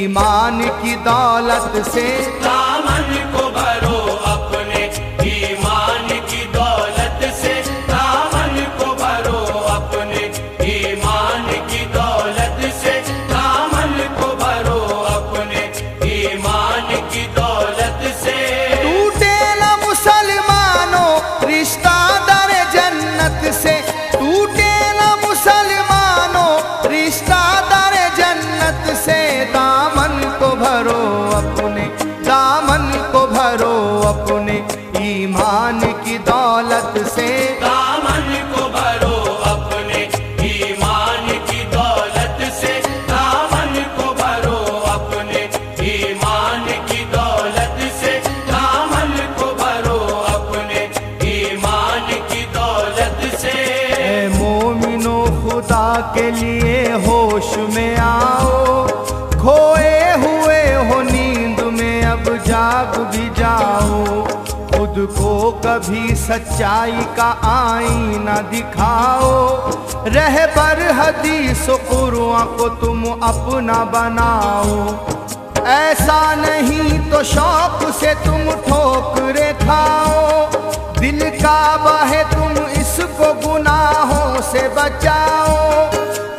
ईमान की दौलत से दामन को भरो अपने ईमान की दौलत से, दामन को भरो अपने ईमान की दौलत से, दामन को भरो अपने ईमान की दौलत से। टूटे न मुसलमानों रिश्ता दर जन्नत से, टूटे न मुसलमानों रिश्ता दर जन्नत से। दामन को भरो अपने, दामन को भरो अपने ईमान की दौलत से। दामन को भरो अपने ईमान की दौलत से, दामन को भरो अपने ईमान की दौलत से, दामन को भरो अपने ईमान की दौलत से। ऐ मोमिनो खुदा के लिए होश में आओ, खोए हुए हो नींद में अब जाग भी जाओ। खुद को कभी सच्चाई का आईना दिखाओ, रहबर हदीस कुरान को तुम अपना बनाओ। ऐसा नहीं तो शौक से तुम ठोकरे खाओ, दिल का बाहे तुम इसको गुनाहों से बचाओ।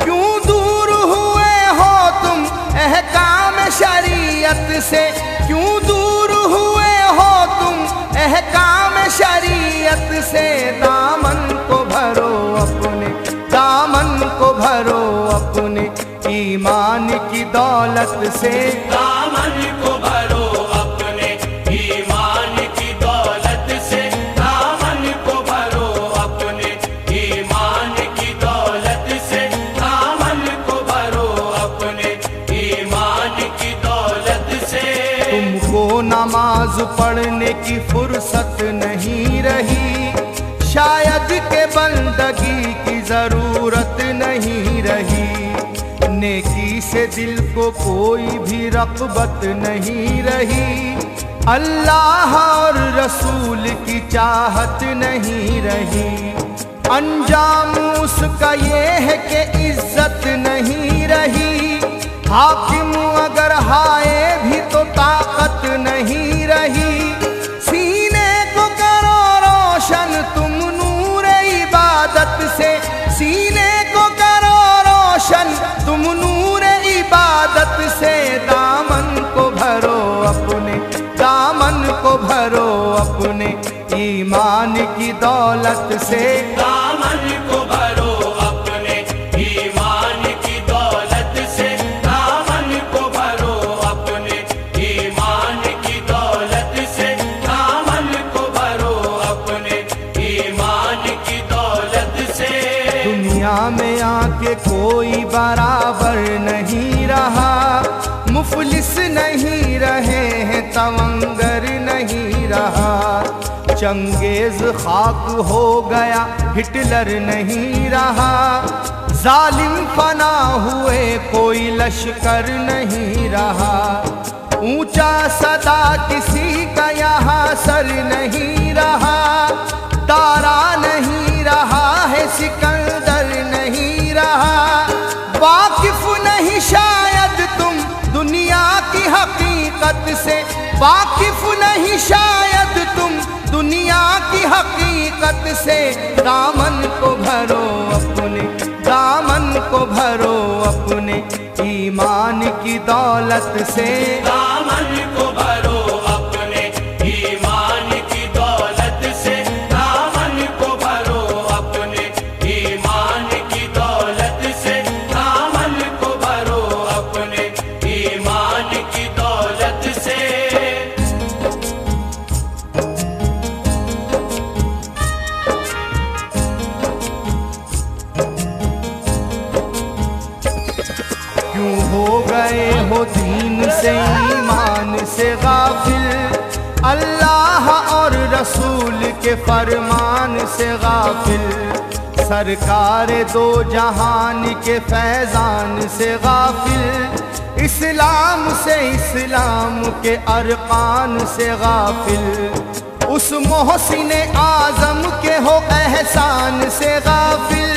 क्यों दूर हुए हो तुम अहकाम शरीयत से, क्यों दूर हुए हो तुम अहकाम शरीयत से। दामन को भरो अपने, दामन को भरो अपने ईमान की दौलत से। दामन को भरो अपने ईमान की दौलत से, दामन को भरो अपने ईमान की दौलत से, दामन को भरो अपने ईमान की दौलत से। तुमको नमाज पढ़ने की फुर्सत नहीं रही, शायद के बंदगी की जरूरत नहीं रही। नेकी से दिल को कोई भी रग़बत नहीं रही, अल्लाह और रसूल की चाहत नहीं रही। अंजाम उसका ये है कि इज्जत नहीं रही, हाकिम अगर हाए भी तो ताकत नहीं रही। सीने को करो रोशन तुम नूर इबादत से, सीने को करो रोशन तुम नूर इबादत से। दामन को भरो अपने, दामन को भरो अपने ईमान की दौलत से। दामन को भरो अपने ईमान की दौलत से, दामन को भरो अपने ईमान की दौलत से, दामन को भरो अपने ईमान की दौलत से। दुनिया में आके कोई बराबर नहीं रहा, मुफलिस नहीं रहे हैं, तवंगर नहीं रहा। चंगेज खाक हो गया, हिटलर नहीं रहा। जालिम फना हुए, कोई लश्कर नहीं रहा। ऊंचा सदा किसी का यहाँ सर नहीं रहा, तारा नहीं रहा है, सिकंदर नहीं रहा। वाकिफ नहीं शायद तुम दुनिया की हकीकत से, वाकिफ नहीं शायद तुम दुनिया की हकीकत से। दामन को भरो अपने, दामन को भरो अपने ईमान की दौलत से। दामन को भरो अपने ईमान की दौलत से, दामन को भरो अपने ईमान की दौलत से, दामन को भरो अपने ईमान की दौलत से। क्यों हो गए हो दीन से ईमान से गाफिल, अल्लाह और रसूल के फरमान से गाफिल। सरकार दो जहान के फैजान से गाफिल, इस्लाम से इस्लाम के अरकान से गाफिल। उस मोहसिन आजम के हो एहसान से गाफिल।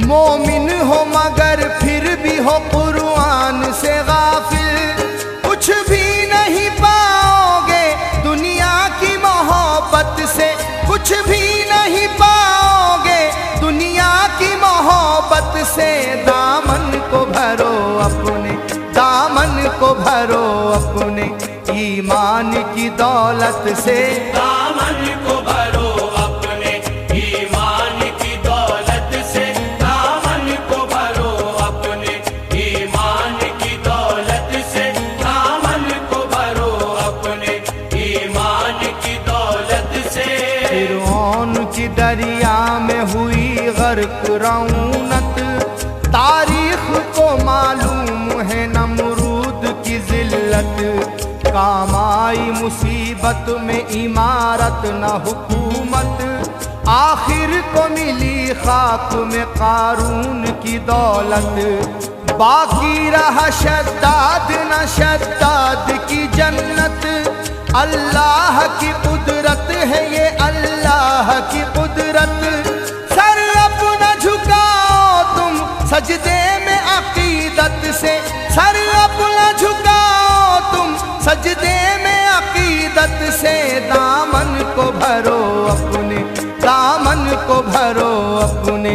मोमिन हो मगर फिर भी हो कुरान से गाफिल। भरो अपने ईमान की दौलत से, दामन को भरो अपने ईमान की दौलत से, दामन को भरो अपने ईमान की दौलत से, दामन को भरो अपने ईमान की दौलत से। फिरौन की दरिया में हुई गर्क रौनत, तारीख को मालूम है नमरूद की जिल्लत। काम आई मुसीबत में इमारत न हुकूमत, आखिर को मिली खाक में कारून की दौलत। बाकी रहा शद्दाद न शद्दाद की जन्नत, अल्लाह की कुदरत है ये अल्लाह की कुदरत। सर अपना झुकाओ तुम सजदे में अकीदत से, सर अपना झुकाओ तुम सजदे में अकीदत से। दामन को भरो अपने, दामन को भरो अपने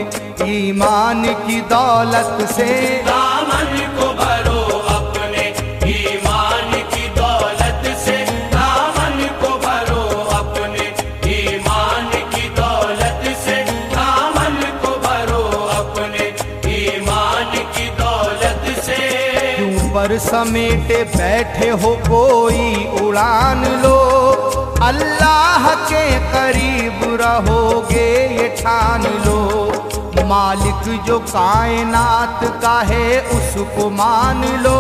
ईमान की दौलत से, दामन को भरो अपने ईमान की दौलत से, दामन को भरो अपने ईमान की दौलत से, दामन को भरो अपने ईमान की दौलत से। क्यों पर समेटे बैठे हो कोई उड़ान लो, अल्लाह के करीब रहोगे ये ठान लो। मालिक जो कायनात का है उसको मान लो,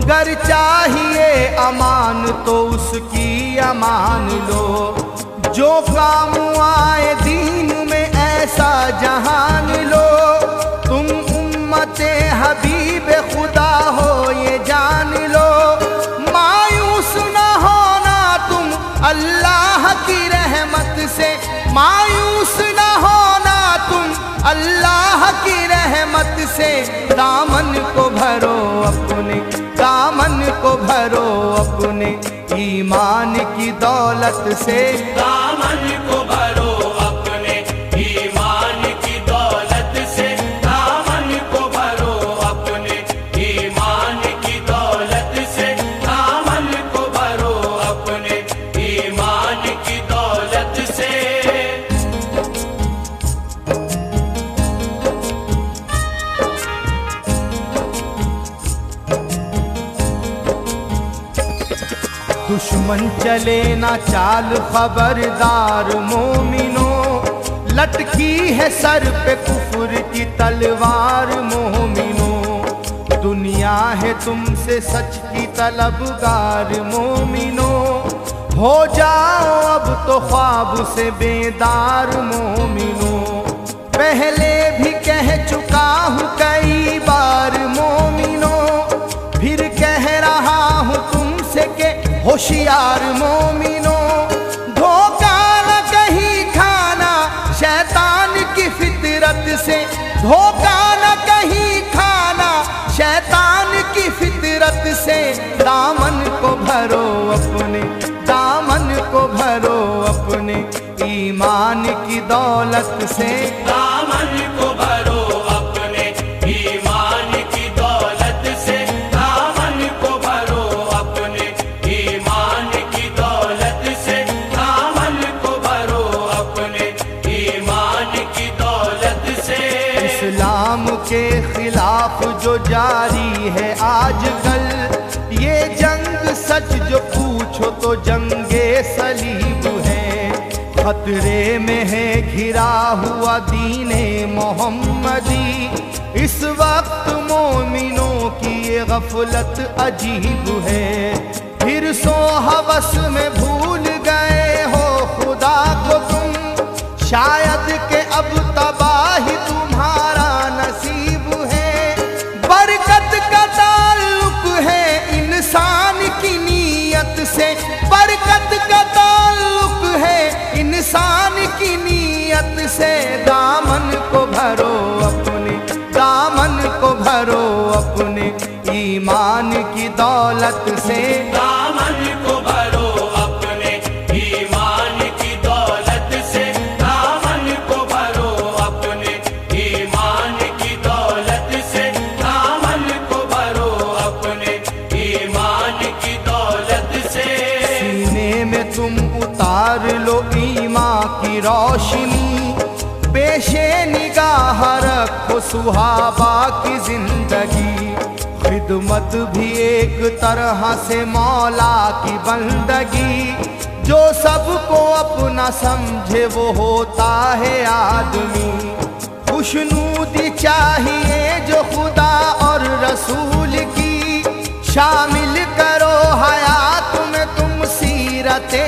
गर चाहिए अमान तो उसकी अमान लो। जो काम आए दीन में ऐसा जहान लो, तुम उम्मते हबीब खुदा हो ये जान लो। मायूस न होना तुम अल्लाह की रहमत से, मायूस न होना तुम अल्लाह की रहमत से। दामन को भरो अपने, दामन को भरो अपने ईमान की दौलत से, दामन को भरो अपने ईमान की दौलत से, दामन को भरो अपने ईमान की दौलत से, दामन को भरो अपने ईमान की दौलत से। दुश्मन चले ना चाल खबरदार मोमिनो, लटकी है सर पे कुफर की तलवार मोमिनो। दुनिया है तुमसे सच की तलबगार मोमिनो, हो जाओ अब तो ख्वाब से बेदार मोमिनो। पहले भी कह चुका हूँ कई बार मोमिनो, फिर कह रहा हूँ तुमसे के होशियार मोमिनो। धोखा न कहीं खाना शैतान की फितरत से, धोखा न कहीं खाना शैतान की फितरत से। दामन को भरो अपने, दामन को भरो अपने ईमान की दौलत से, दामन को भरो अपने ईमान की दौलत से, दामन को भरो अपने ईमान की दौलत से, दामन को भरो अपने ईमान की दौलत से। इस्लाम के खिलाफ जो जारी है आजकल, ये जंग सच जो पूछो तो जंगे सलीब है। खतरे में है घिरा हुआ दीने मोहम्मदी, इस वक्त मोमिनों की ये गफलत अजीब है। फिर सो हवस में भूल गए हो खुदा को तुम, शायद के अब तबाही तुम्हारा नसीब है। बरकत का ताल्लुक है इंसान की नीयत से, बरकत का ताल्लुक है इंसान की नीयत से। दामन को भरो अपने, दामन को भरो अपने ईमान की दौलत से, दामन को भरो अपने ईमान की दौलत से, दामन को भरो अपने ईमान की दौलत से, दामन को भरो अपने ईमान में तुम उतार लो ईमान की रोशनी, पेशे निगाह रखो सुहाबा की जिंदगी। खिदमत भी एक तरह से मौला की बंदगी, जो सबको अपना समझे वो होता है आदमी। खुशनूदी चाहिए जो खुदा और रसूल की, शामिल करो हयात में तुम सीरते